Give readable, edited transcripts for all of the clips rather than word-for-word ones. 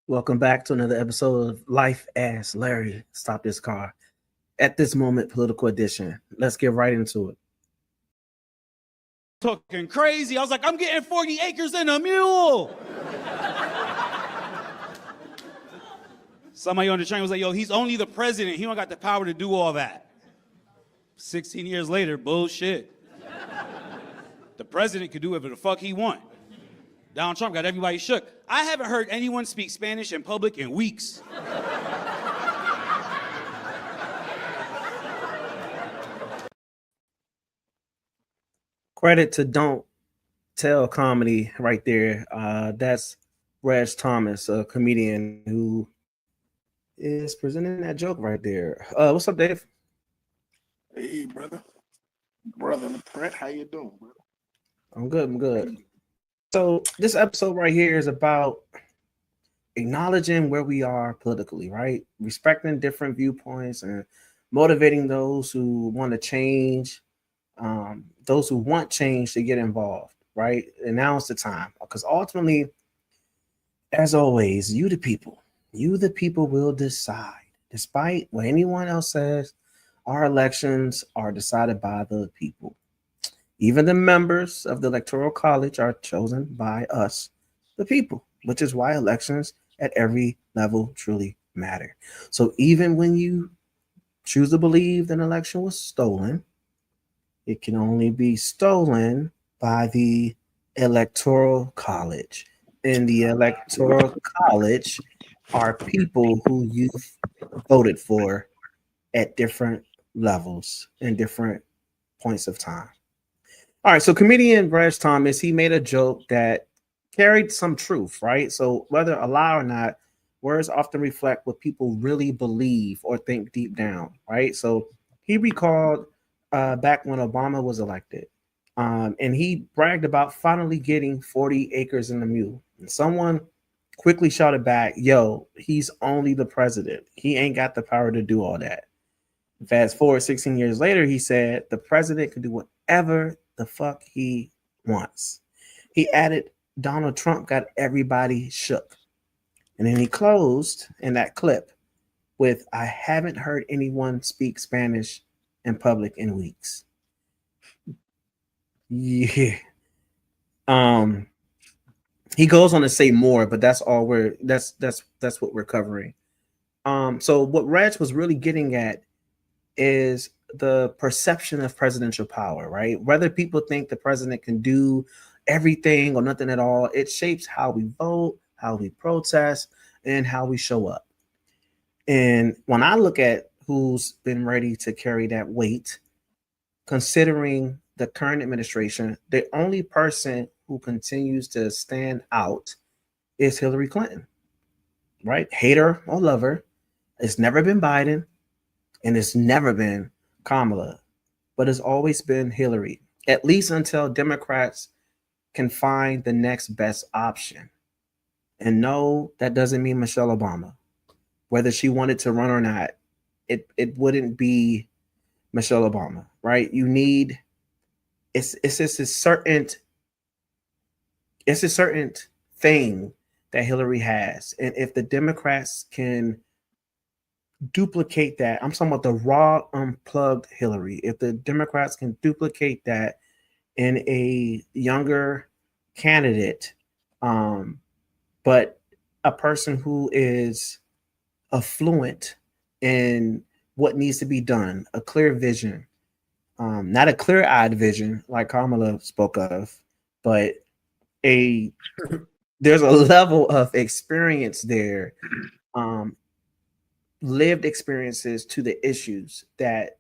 Welcome back to another episode of Life as Larry. Stop this car. At this moment, political edition. Let's get right into it. Talking crazy. I was like, I'm getting 40 acres and a mule. Somebody on the train was like, yo, he's only the president. He don't got the power to do all that. 16 years later, bullshit. The president could do whatever the fuck he want. Donald Trump got everybody shook. I haven't heard anyone speak Spanish in public in weeks. Credit to Don't Tell Comedy right there. That's Reg Thomas, a comedian who is presenting that joke right there. What's up, Dave? Hey, brother Pratt, how you doing, brother? I'm good. I'm good. So this episode right here is about acknowledging where we are politically, right? Respecting different viewpoints and motivating those who want to change, those who want change to get involved, right? And now is the time because ultimately, as always, you the people will decide. Despite what anyone else says, our elections are decided by the people. Even the members of the Electoral College are chosen by us, the people, which is why elections at every level truly matter. So even when you choose to believe that an election was stolen, it can only be stolen by the Electoral College. In the Electoral College are people who you voted for at different levels and different points of time. All right, so comedian Reg Thomas, he made a joke that carried some truth, right? So whether a lie or not, words often reflect what people really believe or think deep down, right? So he recalled back when Obama was elected, and he bragged about finally getting 40 acres in the mule. And someone quickly shouted back, yo, he's only the president. He ain't got the power to do all that. Fast forward 16 years later, he said the president could do whatever the fuck he wants. He added, Donald Trump got everybody shook. And then he closed in that clip with, I haven't heard anyone speak Spanish in public in weeks. Yeah. He goes on to say more, but that's all that's what we're covering. So what Reg was really getting at is the perception of presidential power, right? Whether people think the president can do everything or nothing at all, it shapes how we vote, how we protest, and how we show up. And when I look at who's been ready to carry that weight, considering the current administration, the only person who continues to stand out is Hillary Clinton, right? Hater or lover. It's never been Biden and it's never been Kamala, but it's always been Hillary, at least until Democrats can find the next best option. And no, that doesn't mean Michelle Obama. Whether she wanted to run or not, it wouldn't be Michelle Obama, right? You need it's just it's a certain thing that Hillary has. And if the Democrats can duplicate that, I'm talking about the raw, unplugged Hillary. If the Democrats can duplicate that in a younger candidate, but a person who is affluent in what needs to be done, a clear vision, not a clear-eyed vision like Kamala spoke of, but a there's a level of experience there, um, lived experiences to the issues that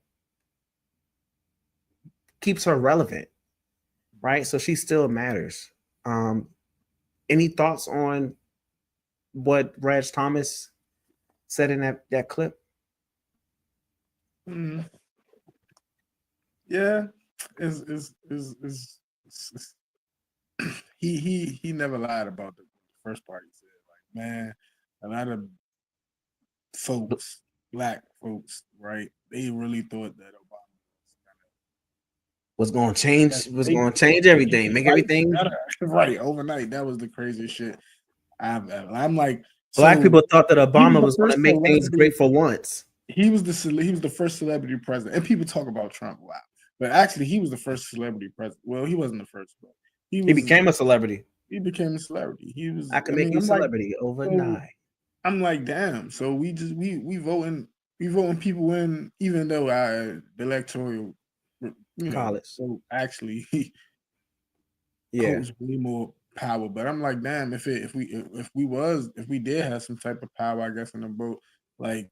keeps her relevant, right? So she still matters. Any thoughts on what Reg Thomas said in that clip? Mm. Yeah, is he never lied about the first part. He said, like, man, a lot of folks, black folks, right? They really thought that Obama Was going to change? Was they going to change everything, make right, everything. right overnight. That was the craziest shit I'm like, Black So people thought that he was Obama the was going to first make things celebrity. great for once. He was the first celebrity president. And people talk about Trump a lot, but actually he was the first celebrity president. Well, he wasn't the first, but he He was. became a celebrity. He became a celebrity. He was. I can I make mean, you I'm like, celebrity so overnight. I'm like, damn. So we voting people in, even though the electoral, College. so actually Yeah. holds way more power. But I'm like, damn, if we did have some type of power, I guess in the vote, like,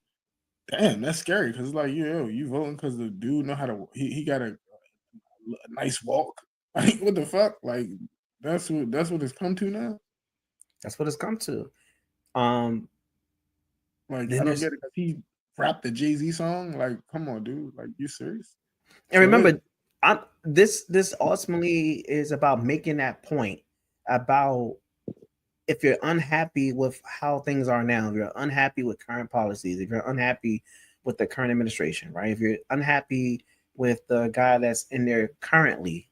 damn, that's scary because like, you voting because the dude know how to. He got a nice walk. Like, what the fuck? Like, that's what it's come to now. That's what it's come to. Um, Like, I then don't there's get it because he rapped the Jay-Z song. Like, come on, dude. Like, you serious? and So remember, this ultimately is about making that point about if you're unhappy with how things are now, if you're unhappy with current policies, if you're unhappy with the current administration, right? If you're unhappy with the guy that's in there currently,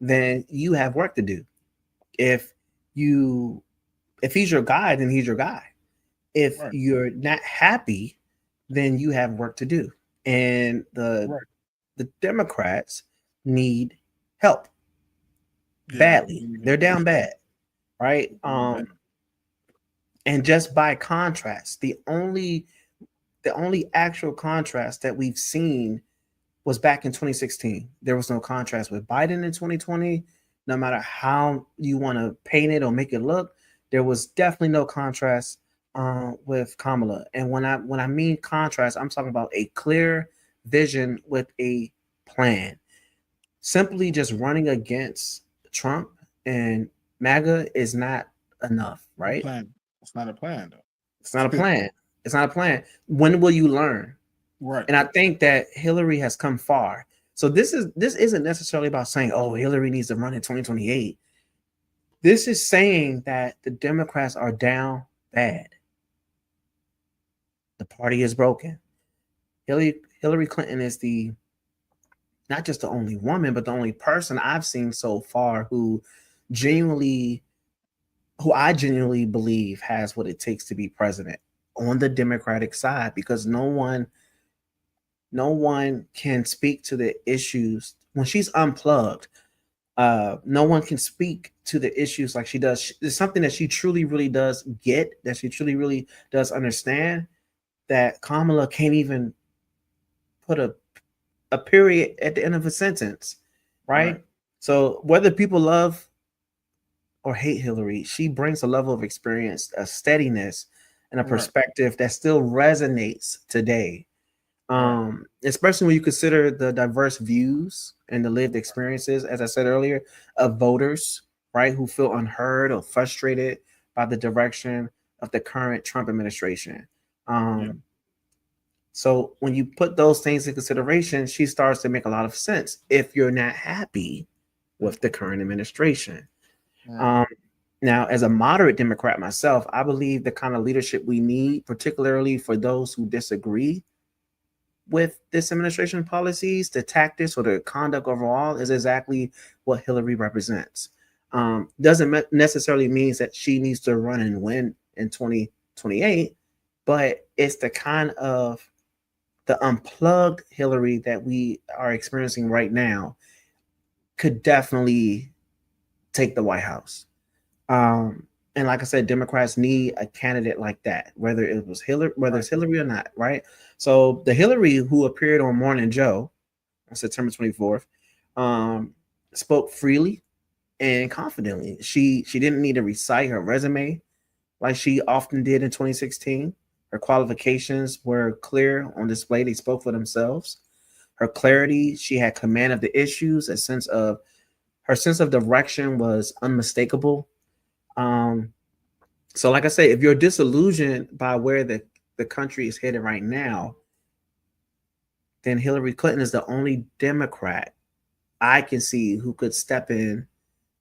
then you have work to do. If you if he's your guy, then he's your guy. If right, you're not happy, then you have work to do. And right, the Democrats need help yeah, badly. They're down bad, right? And just by contrast, the only actual contrast that we've seen was back in 2016. There was no contrast with Biden in 2020. No matter how you want to paint it or make it look, there was definitely no contrast with Kamala. And when I mean contrast, I'm talking about a clear vision with a plan. Simply just running against Trump and MAGA is not enough, right? plan. It's not a plan It's not a though. plan. It's not a plan. When will you learn? Right, And I think that Hillary has come far. So this isn't necessarily about saying, oh, Hillary needs to run in 2028. This is saying that the Democrats are down bad. The party is broken. Hillary Clinton is the not just the only woman, but the only person I've seen so far genuinely who I genuinely believe has what it takes to be president on the Democratic side, because no one can speak to the issues when she's unplugged. No one can speak to the issues like she does. It's something that she truly, really does get, that she truly, really does understand, that Kamala can't even put a period at the end of a sentence, right, right? So whether people love or hate Hillary, she brings a level of experience, a steadiness, and a right, perspective that still resonates today. right, Especially when you consider the diverse views and the lived experiences, as I said earlier, of voters, right, who feel unheard or frustrated by the direction of the current Trump administration. yeah, So when you put those things in consideration, she starts to make a lot of sense if you're not happy with the current administration. right, Um, Now, as a moderate Democrat myself, I believe the kind of leadership we need, particularly for those who disagree with this administration policies, the tactics or the conduct overall, is exactly what Hillary represents. Doesn't necessarily means that she needs to run and win in 2028, but it's the kind of the unplugged Hillary that we are experiencing right now could definitely take the White House. And like I said, Democrats need a candidate like that, whether right, it's Hillary or not, right? So the Hillary who appeared on Morning Joe on September 24th spoke freely and confidently. She didn't need to recite her resume like she often did in 2016. Her qualifications were clear on display. They spoke for themselves. Her clarity, she had command of the issues, her sense of direction was unmistakable. Um, so, like I say, if you're disillusioned by where the country is headed right now, then Hillary Clinton is the only Democrat I can see who could step in,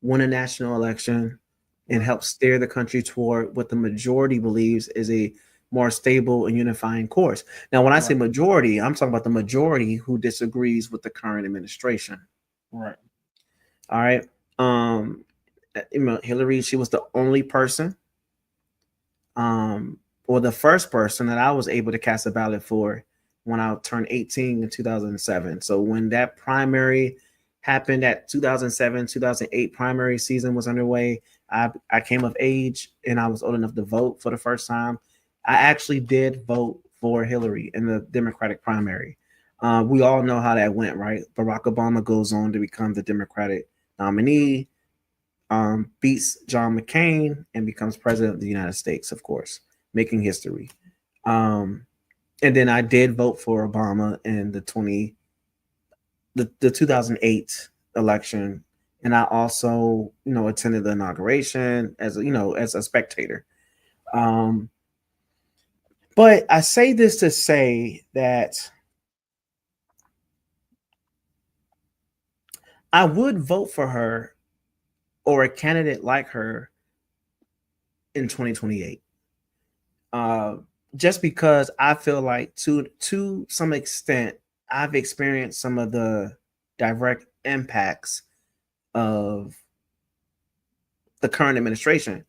win a national election, and right, help steer the country toward what the majority believes is a more stable and unifying course. Now, when I say right, majority, I'm talking about the majority who disagrees with the current administration. right, All right. Hillary, she was the only person or the first person that I was able to cast a ballot for when I turned 18 in 2007. So when that primary happened at 2007, 2008 primary season was underway, I came of age and I was old enough to vote for the first time. I actually did vote for Hillary in the Democratic primary. We all know how that went, right? Barack Obama goes on to become the Democratic nominee, beats John McCain, and becomes president of the United States, of course, making history. And then I did vote for Obama in the 2008 election, and I also, attended the inauguration as as a spectator. Um, but I say this to say that I would vote for her or a candidate like her in 2028. Just because I feel like to some extent I've experienced some of the direct impacts of the current administration.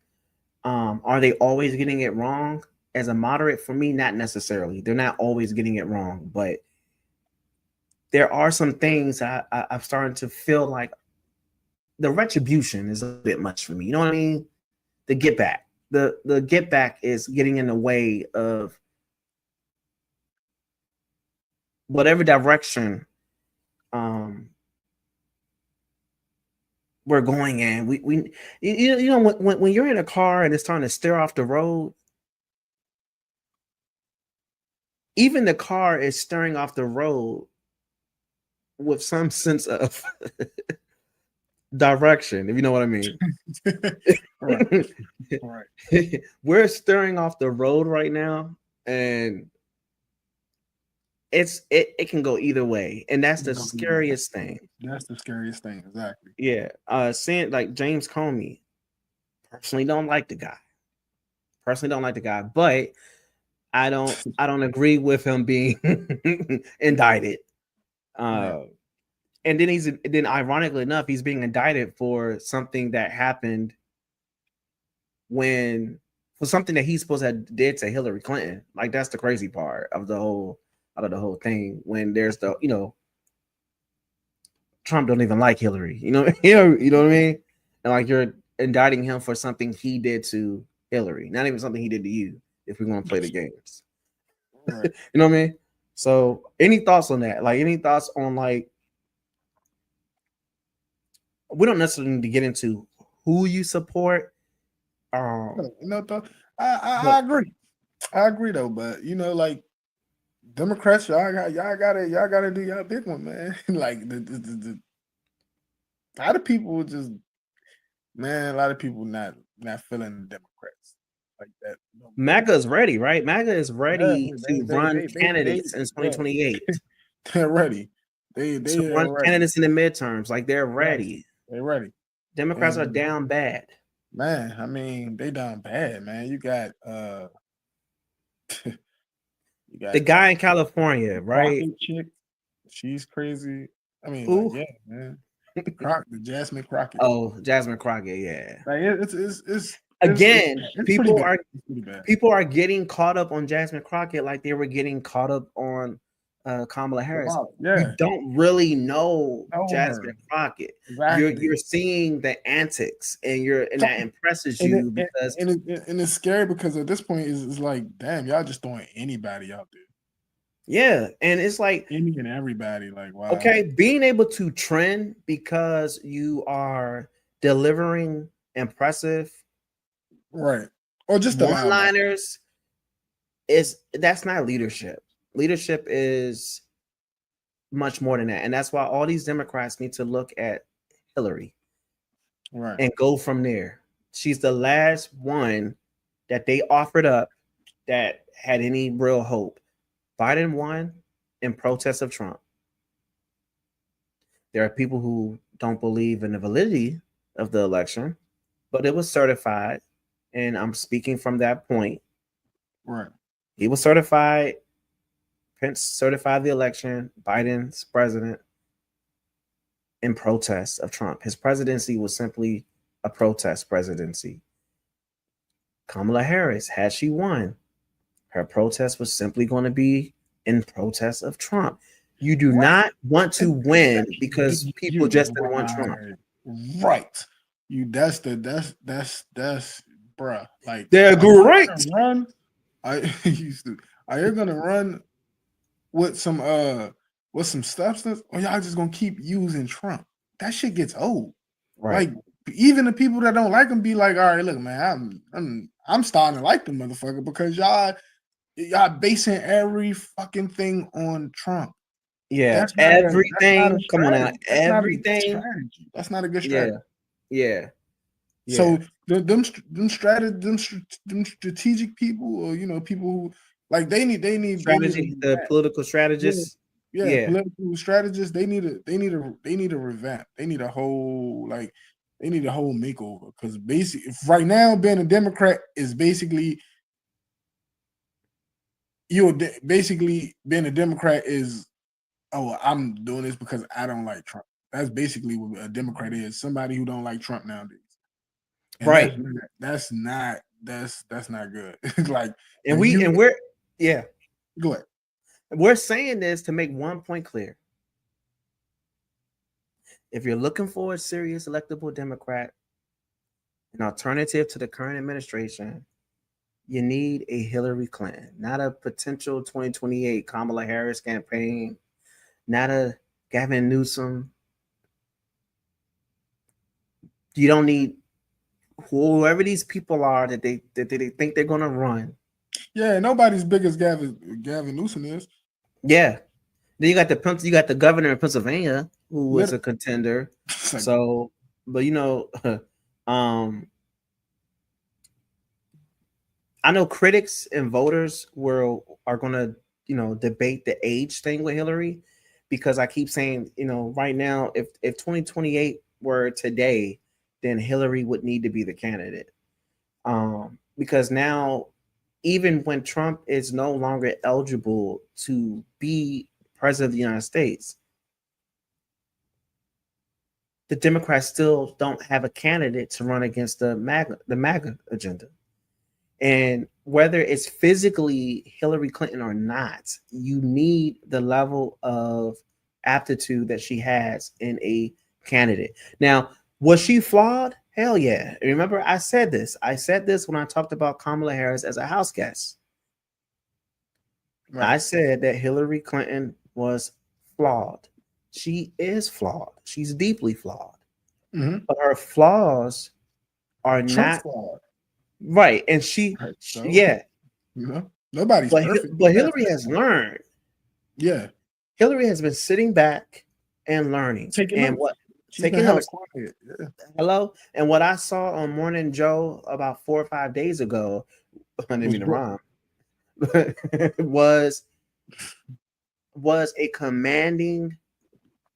Are they always getting it wrong? As a moderate, for me, not necessarily. They're not always getting it wrong, but there are some things I'm starting to feel like the retribution is a bit much for me. You know what I mean? The get back. The get back is getting in the way of whatever direction we're going in. When you're in a car and it's starting to steer off the road, even the car is steering off the road with some sense of direction, if you know what I mean. Right. Right. We're steering off the road right now, and it can go either way, and that's the scariest thing. That's the scariest thing, exactly. Yeah. Seeing like James Comey, personally don't like the guy. But I don't agree with him being indicted. Right. And then ironically enough, he's being indicted for something that happened for something that he's supposed to have did to Hillary Clinton. Like, that's the crazy part of the whole thing. When there's Trump don't even like Hillary, you know what I mean? And like, you're indicting him for something he did to Hillary, not even something he did to you, if we want to play the games. Right. You know what I mean? So any thoughts on that? Like, any thoughts on, like, we don't necessarily need to get into who you support. I agree. I agree though, but like, Democrats, y'all gotta do y'all big one, man. Like a lot of people a lot of people not feeling the Democrats like that. MAGA is ready, right? MAGA is ready to run candidates in 2028. They're ready. They run candidates in the midterms. Like, they're ready. They're ready. Democrats are down bad. Man, I mean, they down bad, man. You got the guy in California, right? Chick, she's crazy. I mean, like, yeah, man. The Jasmine Crockett. Oh, Jasmine Crockett, yeah. Like, it's again, it's people are getting caught up on Jasmine Crockett like they were getting caught up on Kamala Harris. Yeah. You don't really know Jasmine Crockett. Exactly. You're seeing the antics, and that impresses you because it's scary, because at this point it's like, damn, y'all just throwing anybody out there. Yeah, and it's like any and everybody. Like, wow. Okay, being able to trend because you are delivering impressive, right, or just one-liners, that's not leadership. Leadership is much more than that, and that's why all these Democrats need to look at Hillary, right, and go from there. She's the last one that they offered up that had any real hope. Biden won in protest of Trump. There are people who don't believe in the validity of the election, but it was certified, and I'm speaking from that point. Right. He was certified. Pence certified the election. Biden's president in protest of Trump. His presidency was simply a protest presidency. Kamala Harris, had she won, her protest was simply going to be in protest of Trump. You do not want to win because people just didn't want Trump. Right. That's bruh. Like, they're great. Run. I used to. Are you gonna run with some substance, or y'all just gonna keep using Trump? That shit gets old. Right. Like, even the people that don't like him be like, all right, look, man, I'm starting to like the motherfucker because y'all basing every fucking thing on Trump. Yeah, everything. Come on now, everything. That's not a good strategy. Yeah. So them strategic people, or people who like they need strategy. The political strategists. Yeah, political strategists. They need a revamp. They need a whole makeover, because basically right now being a Democrat is basically being a Democrat is, oh, I'm doing this because I don't like Trump. That's basically what a Democrat is. Somebody who don't like Trump nowadays. And right. That's not good. Like, we're go ahead. We're saying this to make one point clear. If you're looking for a serious electable Democrat, an alternative to the current administration, you need a Hillary Clinton, not a potential 2028 Kamala Harris campaign, not a Gavin Newsom. You don't need whoever these people are that they think they're going to run. Yeah, nobody's big as Gavin Newsom is. Yeah. Then you got the governor of Pennsylvania who is a contender. So, but I know critics and voters are going to debate the age thing with Hillary, because I keep saying, right now, if 2028 were today, then Hillary would need to be the candidate. Because now, even when Trump is no longer eligible to be president of the United States, the Democrats still don't have a candidate to run against the MAGA agenda. And whether it's physically Hillary Clinton or not, you need the level of aptitude that she has in a candidate. Now, was she flawed? Hell yeah. Remember, I said this. When I talked about Kamala Harris as a house guest. Right. I said that Hillary Clinton was flawed. She is flawed. She's deeply flawed. Mm-hmm. But her flaws are not flawed. Right. And nobody's perfect. But Hillary has learned. Yeah. Hillary has been sitting back and learning. Taking notes. Yeah. Hello. And what I saw on Morning Joe about 4 or 5 days ago, I didn't mean to rhyme, was a commanding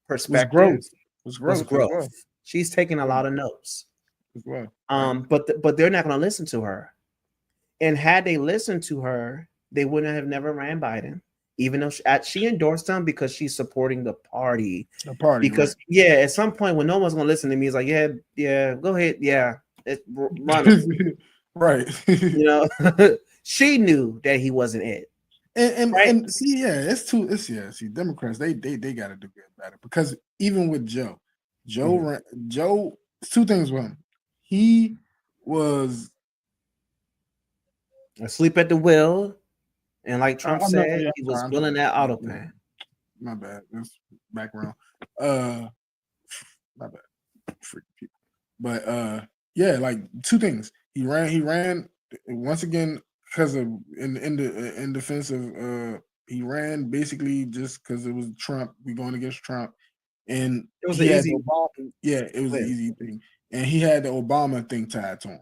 perspective. Was growth. She's taking a lot of notes. But they're not going to listen to her. And had they listened to her, they wouldn't have never ran Biden, even though she endorsed him because she's supporting the party. Because at some point when no one's going to listen to me, it's like, yeah, go ahead, run. Right. She knew that he wasn't it. And see, see, Democrats, they got to do good better, because even with Joe, two things with him. He was asleep at the wheel, and like Trump said, he was filling that auto pan. My bad. That's background. My bad. Freaking people. But like two things. He ran once again because of in defense of he ran basically just because it was Trump. We going against Trump, and it was easy. It was an easy thing, and he had the Obama thing tied to him.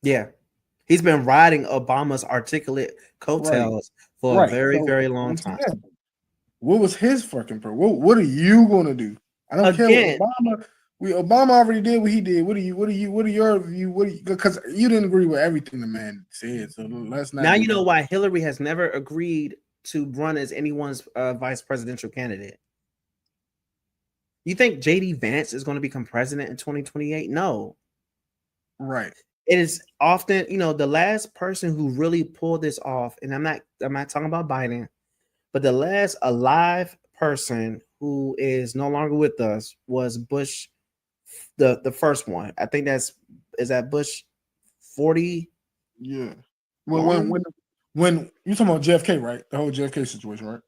Yeah, he's been riding Obama's articulate coattails for a very, very long time. What was his fucking problem? What are you going to do? I don't care what Obama. Obama already did what he did. What are your view? Because you didn't agree with everything the man said. So let's not. Now you know why Hillary has never agreed to run as anyone's vice presidential candidate. You think JD Vance is going to become president in 2028? No. Right. it is often, the last person who really pulled this off, and I'm not talking about Biden, but the last alive person who is no longer with us was Bush, the first one. I think is that Bush 40. Yeah. When you talking about JFK, right? The whole JFK situation, right?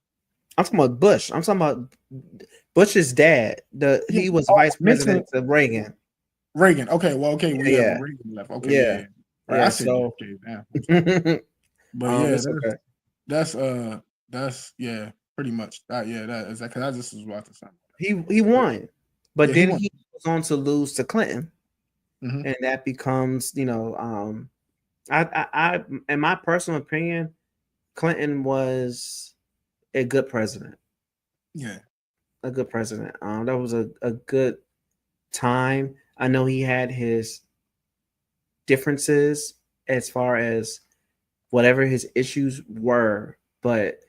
I'm talking about Bush. I'm talking about Bush's dad. He was vice president of Reagan. Reagan. Okay, well, okay, Yeah. Reagan left. Okay, yeah. Right, I said JFK. Damn. But yeah, that's pretty much that. Yeah, that is that because I just was about to say he won, but then he was on to lose to Clinton, and that becomes I in my personal opinion, Clinton was a good president. Yeah, a good president. That was a good time. I know he had his differences as far as whatever his issues were, but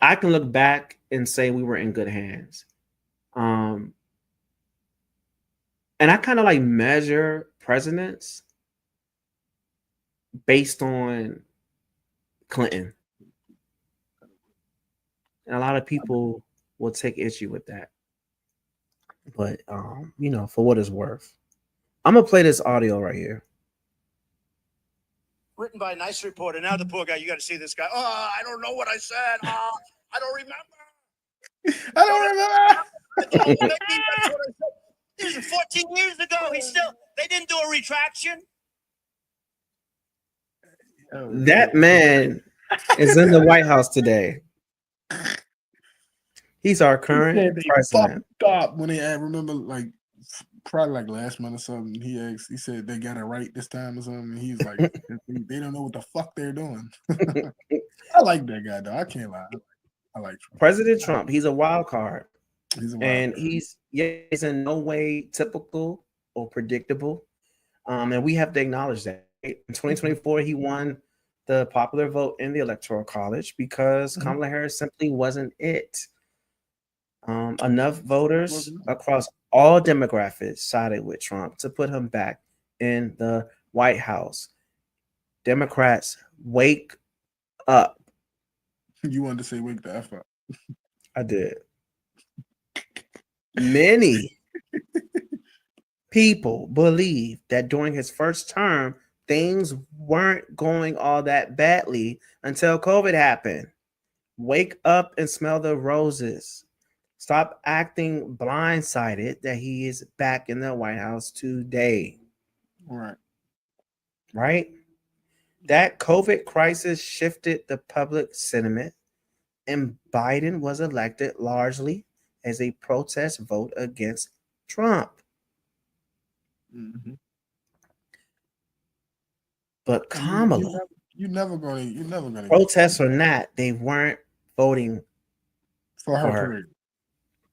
I can look back and say we were in good hands. And I kind of like measure presidents based on Clinton. And a lot of people will take issue with that. But for what it's worth. I'm gonna play this audio right here. Written by a nice reporter. Now the poor guy, you got to see this guy. Oh, I don't know what I said. Oh, I don't remember. I don't remember. That's what I said. This is 14 years ago. They didn't do a retraction. That man is in the White House today. He's our current president. Stop when they remember, like, probably like last month or something. He said they got it right this time or something. And he's like, they don't know what the fuck they're doing. I like that guy though. I can't lie. I like Trump. President Trump. He's a wild card. He's in no way typical or predictable. And we have to acknowledge that. In 2024, he won the popular vote in the Electoral College because Kamala Harris simply wasn't it. Enough voters across all demographics sided with Trump to put him back in the White House. Democrats, wake up. You wanted to say wake the F up. I did. Many people believe that during his first term, things weren't going all that badly until COVID happened. Wake up and smell the roses. Stop acting blindsided that he is back in the White House today. Right? That COVID crisis shifted the public sentiment, and Biden was elected largely as a protest vote against Trump. But Kamala, you're never gonna protests or not, they weren't voting for her.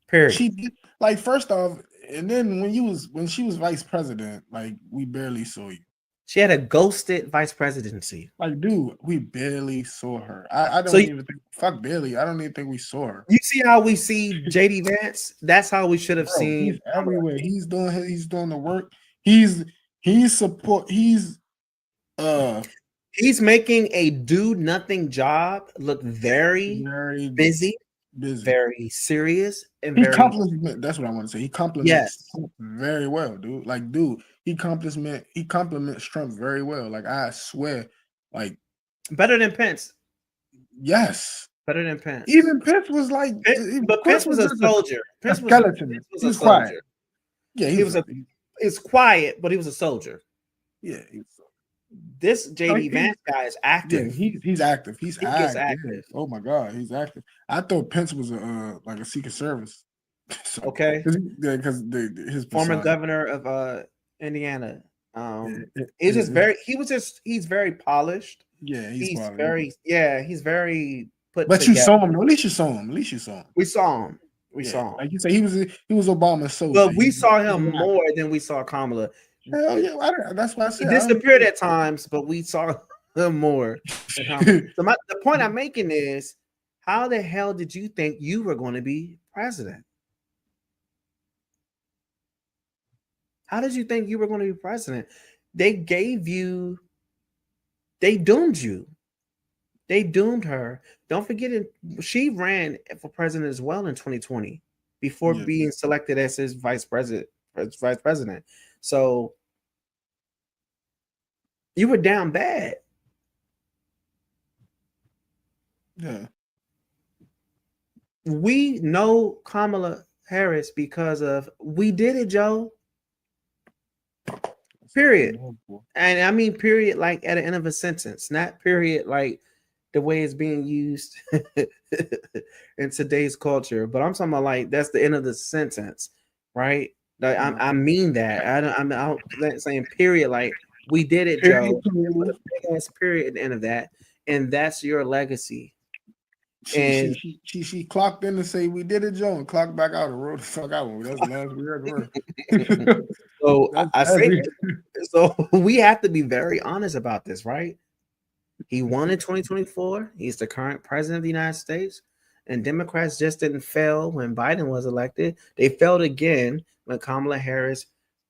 Period. She did, like, first off, and then when she was vice president, like, we barely saw you. She had a ghosted vice presidency. Like, dude, we barely saw her. I don't even think, fuck barely. I don't even think we saw her. You see how we see JD Vance? That's how we should have seen. He's everywhere. He's doing the work. He's making a do nothing job look very busy, very serious, and that's what I want to say. He compliments Trump very well, dude. Like, dude, he compliments Trump very well. Like, I swear, like, better than Pence. Yes, better than Pence. Even Pence was like, but Pence was a soldier. Pence was a soldier. Quiet. Yeah, he was it's quiet, but he was a soldier. Yeah. This JD Vance guy is active. Yeah, he's active. He's active. Yeah. Oh my God, he's active. I thought Pence was like a Secret Service. So, okay, because his former governor of Indiana. He's very polished. Yeah, he's very put. But together. You saw him. At least you saw him. We saw him. We saw him. Like you said, he was Obama's soldier. But we saw him more than we saw Kamala. Hell yeah, that's why I said he disappeared at times, but we saw him more. So the point I'm making is, how the hell did you think you were going to be president? How did you think you were going to be president? They gave you, they doomed you. They doomed her. Don't forget it. She ran for president as well in 2020 before Yeah. being selected as his vice president. Vice president. So you were down bad. Yeah. We know Kamala Harris because of We Did It, Joe. Period. And I mean period like at the end of a sentence, not period like the way it's being used in today's culture. But I'm talking about like that's the end of the sentence, right? Like, I mean that. I'm out saying period like we did it, Joe. Put a big ass period at the end of that, and that's your legacy. And She clocked in to say we did it, Joe, and clocked back out and wrote the fuck out. That's the last we heard of her. So I say, so we have to be very honest about this, right? He won in 2024. He's the current president of the United States. And Democrats just didn't fail when Biden was elected. They failed again when Kamala Harris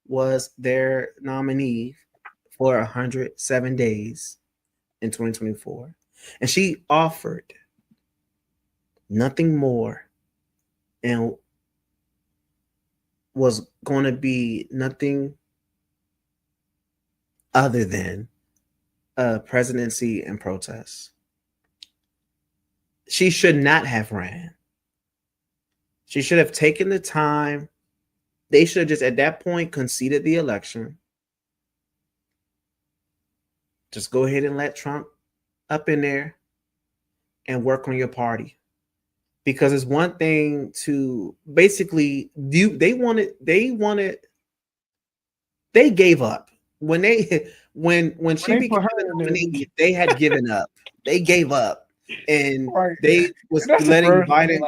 was their nominee for 107 days in 2024. And she offered nothing more and was going to be nothing other than a presidency and protests. She should not have ran. She should have taken the time. They should have just at that point conceded the election. Just go ahead and let Trump up in there and work on your party. Because it's one thing to basically they gave up. When she became the nominee, they had given up. They gave up. And they was letting Biden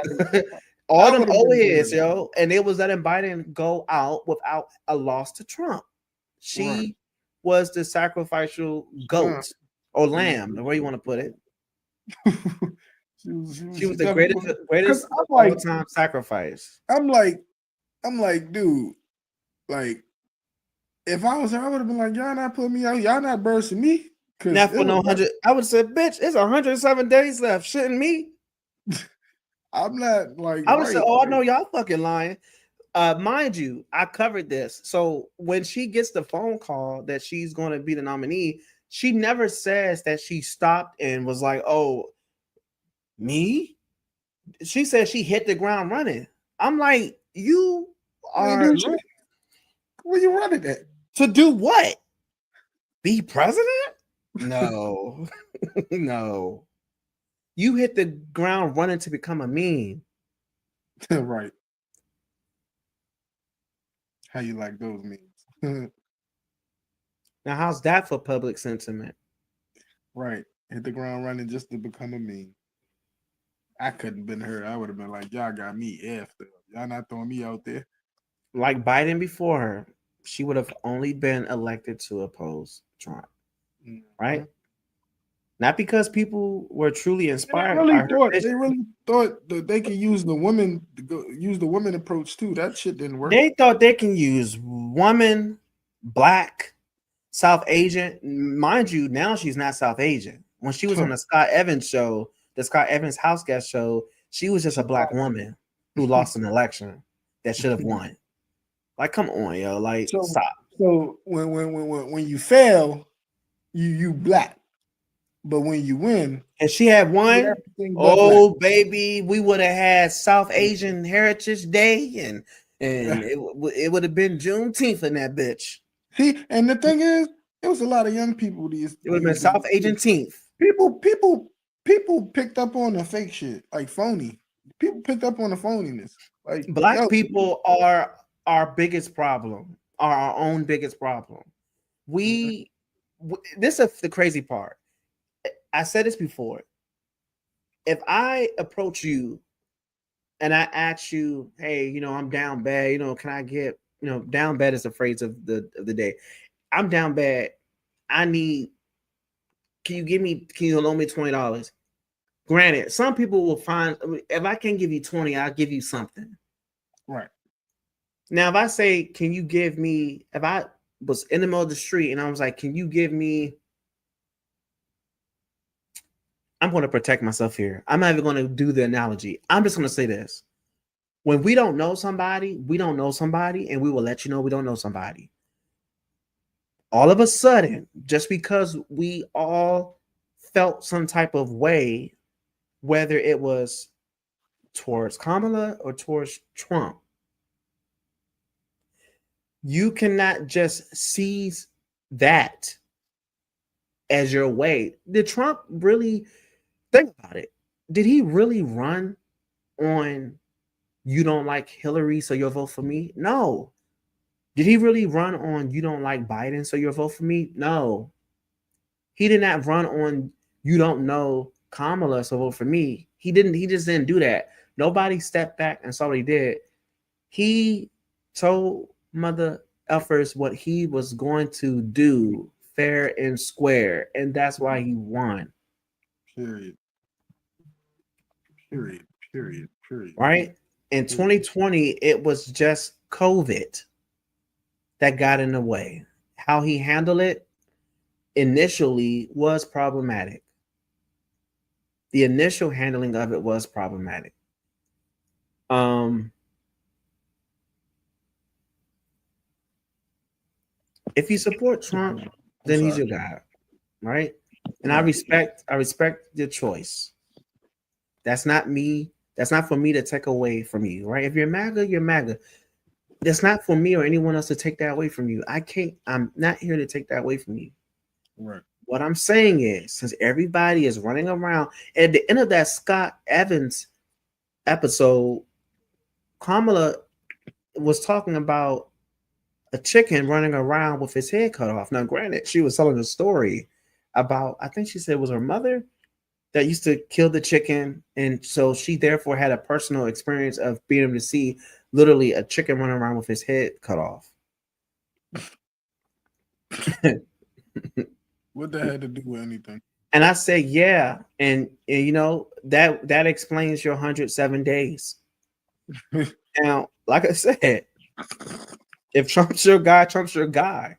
all them old heads, yo, and they was letting Biden go out without a loss to Trump. She was the sacrificial goat or lamb, the way you want to put it. She was the greatest all-time sacrifice. I'm like, dude, like, if I was her, I would have been like, y'all not putting me out, y'all not bursting me. Not for no 100. I would have said, bitch, it's 107 days left. Shitting me. I'm not like. I would have said, oh, I know y'all fucking lying. Mind you, I covered this. So when she gets the phone call that she's going to be the nominee, she never says that she stopped and was like, oh, me? She said she hit the ground running. I'm like, you are. Where you running at? To do what? Be president? No. No. You hit the ground running to become a meme. Right. How you like those memes? Now, how's that for public sentiment? Right. Hit the ground running just to become a meme. I couldn't have been her. I would have been like, y'all got me effed up. Y'all not throwing me out there. Like Biden before her, she would have only been elected to oppose Trump. Right? Not because people were truly inspired. They really thought that they could use the women approach too. That shit didn't work. They thought they can use woman, black, South Asian. Mind you, now she's not South Asian. When she was on the Scott Evans show, the Scott Evans house guest show, she was just a black woman who lost an election that should have won. Like, come on, yo. Like, stop. So when you fail, you black. But when you win, and she had won, oh black. Baby, we would have had South Asian Heritage Day, and it would have been Juneteenth in that bitch. See, and the thing is, it was a lot of young people. It would have been South Asian Teenth. People picked up on the fake shit, like phony. People picked up on the phoniness. Like black people are our biggest problem, are our own biggest problem. This is the crazy part. I said this before. If I approach you and I ask you, hey, I'm down bad, can I get, down bad is the phrase of the day. I'm down bad. Can you loan me $20? Granted, some people will find, if I can't give you 20, I'll give you something. Right. Now, if I say, can you give me, if I was in the middle of the street and I was like, can you give me, I'm going to protect myself here. I'm not even going to do the analogy. I'm just going to say this. When we don't know somebody, we don't know somebody, and we will let you know we don't know somebody. All of a sudden, just because we all felt some type of way, whether it was towards Kamala or towards Trump, you cannot just seize that as your way. Did Trump really think about it? Did he really run on you don't like Hillary, so you'll vote for me? No. Did he really run on you don't like Biden, so you'll vote for me? No. He did not run on you don't know Kamala, so vote for me. He didn't. He just didn't do that. Nobody stepped back and saw what he did. He told mother effers what he was going to do, fair and square, and that's why he won. Period. Period. Period. Period. Right? In 2020, it was just COVID that got in the way. How he handled it initially was problematic. The initial handling of it was problematic. If you support Trump, then he's your guy, right? And I respect your choice. That's not me. That's not for me to take away from you, right? If you're MAGA, you're MAGA. That's not for me or anyone else to take that away from you. I'm not here to take that away from you. Right. What I'm saying is, since everybody is running around at the end of that Scott Evans episode, Kamala was talking about a chicken running around with his head cut off. Now, granted, she was telling a story about, I think she said it was her mother that used to kill the chicken. And so she therefore had a personal experience of being able to see literally a chicken running around with his head cut off. What that had to do with anything? And I said, yeah. And you know, that explains your 107 days. Now, like I said, if Trump's your guy, Trump's your guy.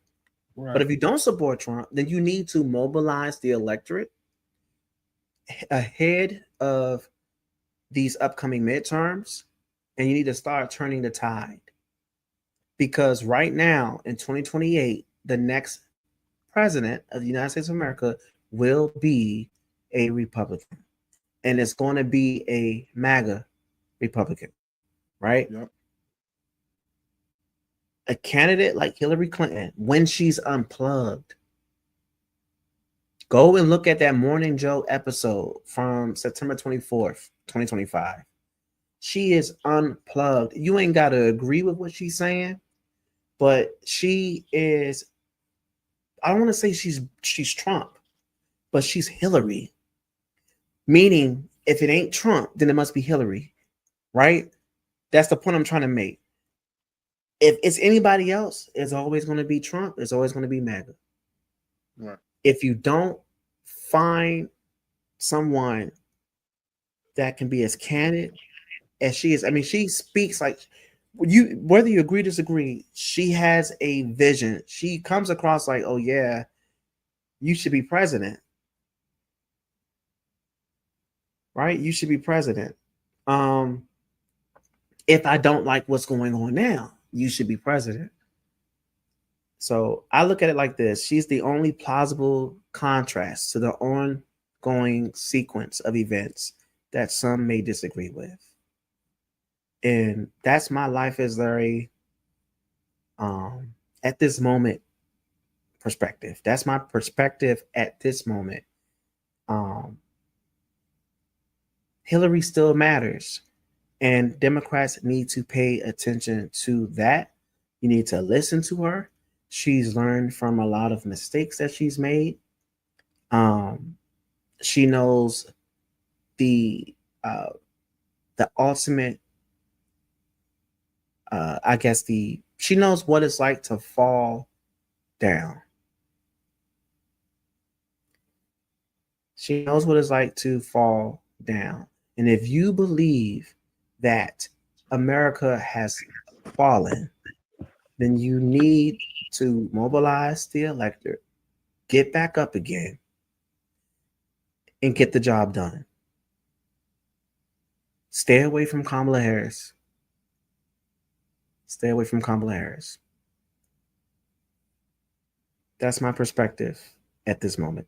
Right. But if you don't support Trump, then you need to mobilize the electorate ahead of these upcoming midterms, and you need to start turning the tide. Because right now, in 2028, the next president of the United States of America will be a Republican. And it's going to be a MAGA Republican, right? Yep. A candidate like Hillary Clinton, when she's unplugged, go and look at that Morning Joe episode from September 24th, 2025. She is unplugged. You ain't got to agree with what she's saying, but she is, I don't want to say she's Trump, but she's Hillary. Meaning, if it ain't Trump, then it must be Hillary, right? That's the point I'm trying to make. If it's anybody else, it's always going to be Trump. It's always going to be MAGA. Right. If you don't find someone that can be as candid as she is, I mean, she speaks like you, whether you agree or disagree, she has a vision. She comes across like, oh yeah, you should be president, right? You should be president. If I don't like what's going on now, you should be president. So I look at it like this. She's the only plausible contrast to the ongoing sequence of events that some may disagree with. And that's my life as a at this moment perspective. That's my perspective at this moment. Hillary still matters. And Democrats need to pay attention to that. You need to listen to her. She's learned from a lot of mistakes that she's made. She knows the ultimate, she knows what it's like to fall down. She knows what it's like to fall down. And if you believe that America has fallen, then you need to mobilize the electorate, get back up again, and get the job done. Stay away from Kamala Harris. Stay away from Kamala Harris. That's my perspective at this moment.